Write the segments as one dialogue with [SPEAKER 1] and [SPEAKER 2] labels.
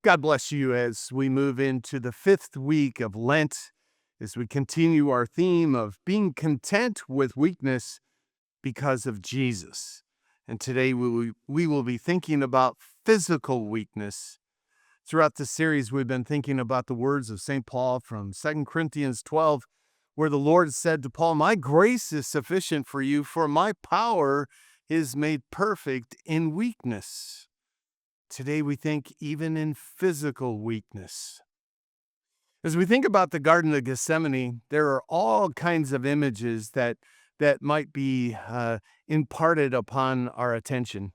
[SPEAKER 1] God bless you as we move into the fifth week of Lent, as we continue our theme of being content with weakness because of Jesus. And today we will be thinking about physical weakness. Throughout the series, we've been thinking about the words of St. Paul from 2 Corinthians 12, where the Lord said to Paul, "My grace is sufficient for you, for my power is made perfect in weakness." Today we think even in physical weakness. As we think about the Garden of Gethsemane, there are all kinds of images that might be imparted upon our attention.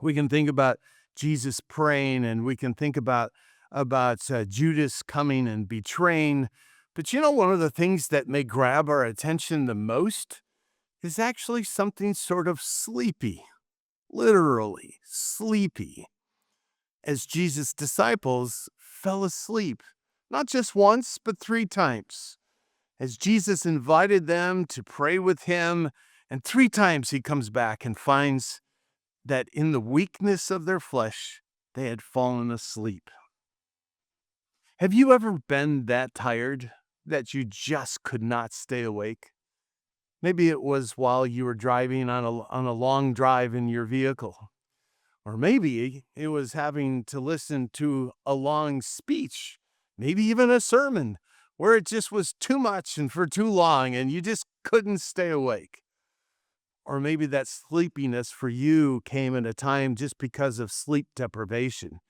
[SPEAKER 1] We can think about Jesus praying, and we can think about Judas coming and betraying. But one of the things that may grab our attention the most is actually something sort of sleepy, literally sleepy, as Jesus' disciples fell asleep, not just once, but 3 times. As Jesus invited them to pray with him, and 3 times he comes back and finds that in the weakness of their flesh, they had fallen asleep. Have you ever been that tired that you just could not stay awake? Maybe it was while you were driving on a long drive in your vehicle. Or maybe it was having to listen to a long speech, maybe even a sermon, where it just was too much and for too long and you just couldn't stay awake. Or maybe that sleepiness for you came at a time just because of sleep deprivation.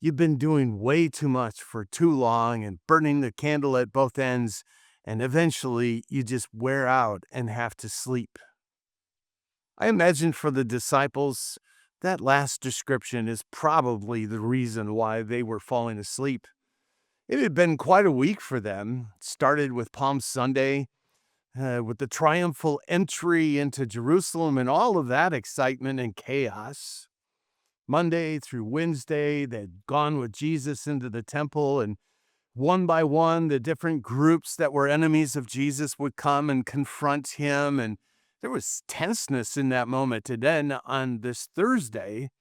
[SPEAKER 1] You've been doing way too much for too long and burning the candle at both ends, and eventually you just wear out and have to sleep. I imagine for the disciples, that last description is probably the reason why they were falling asleep. It had been quite a week for them. It started with Palm Sunday, with the triumphal entry into Jerusalem and all of that excitement and chaos. Monday through Wednesday, they'd gone with Jesus into the temple, and one by one, the different groups that were enemies of Jesus would come and confront him, and there was tenseness in that moment. And then on this Thursday,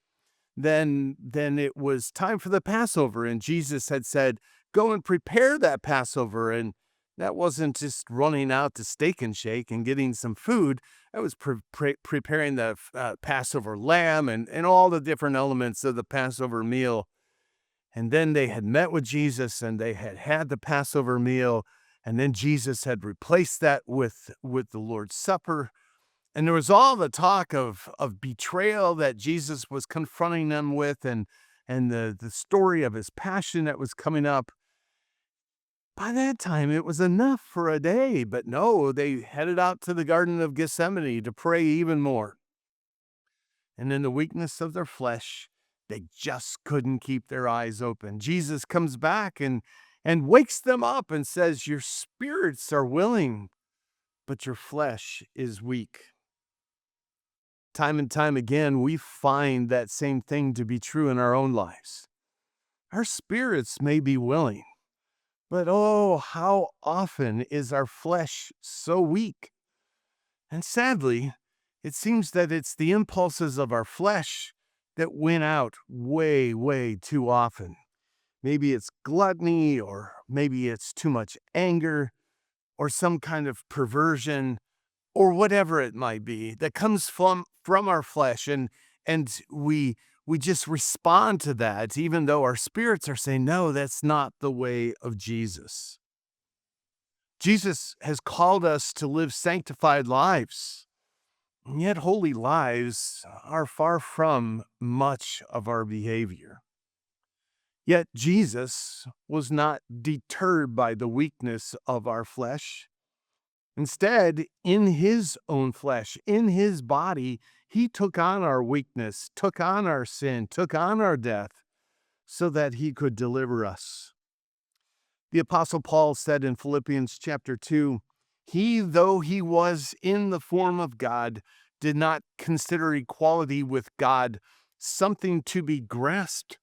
[SPEAKER 1] then it was time for the Passover, and Jesus had said, "Go and prepare that Passover." And that wasn't just running out to Steak and Shake and getting some food. That was preparing the Passover lamb and all the different elements of the Passover meal. And then they had met with Jesus and they had had the Passover meal. And then Jesus had replaced that with the Lord's Supper. And there was all the talk of betrayal that Jesus was confronting them with, and the story of his passion that was coming up. By that time, it was enough for a day, but no, they headed out to the Garden of Gethsemane to pray even more. And in the weakness of their flesh, they just couldn't keep their eyes open. Jesus comes back and wakes them up and says, "Your spirits are willing, but your flesh is weak." Time and time again, we find that same thing to be true in our own lives. Our spirits may be willing, but oh, how often is our flesh so weak? And sadly, it seems that it's the impulses of our flesh that win out way, way too often. Maybe it's gluttony, or maybe it's too much anger, or some kind of perversion, or whatever it might be that comes from our flesh, and we just respond to that, even though our spirits are saying, no, that's not the way of Jesus. Jesus has called us to live sanctified lives, and yet holy lives are far from much of our behavior. Yet Jesus was not deterred by the weakness of our flesh. Instead, in his own flesh, in his body, he took on our weakness, took on our sin, took on our death, so that he could deliver us. The Apostle Paul said in Philippians chapter 2, "He, though he was in the form of God, did not consider equality with God something to be grasped,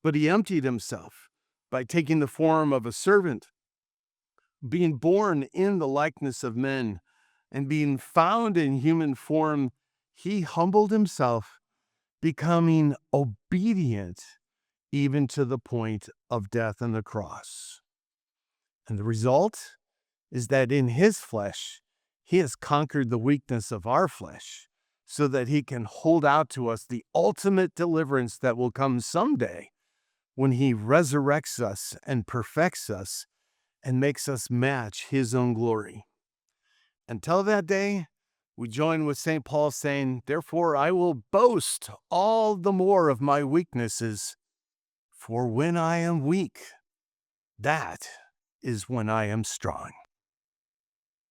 [SPEAKER 1] but he emptied himself by taking the form of a servant, being born in the likeness of men, and being found in human form, he humbled himself, becoming obedient even to the point of death on the cross. And the result is that in his flesh, he has conquered the weakness of our flesh so that he can hold out to us the ultimate deliverance that will come someday when he resurrects us and perfects us and makes us match his own glory. Until that day, we join with St. Paul saying, "Therefore I will boast all the more of my weaknesses, for when I am weak, that is when I am strong."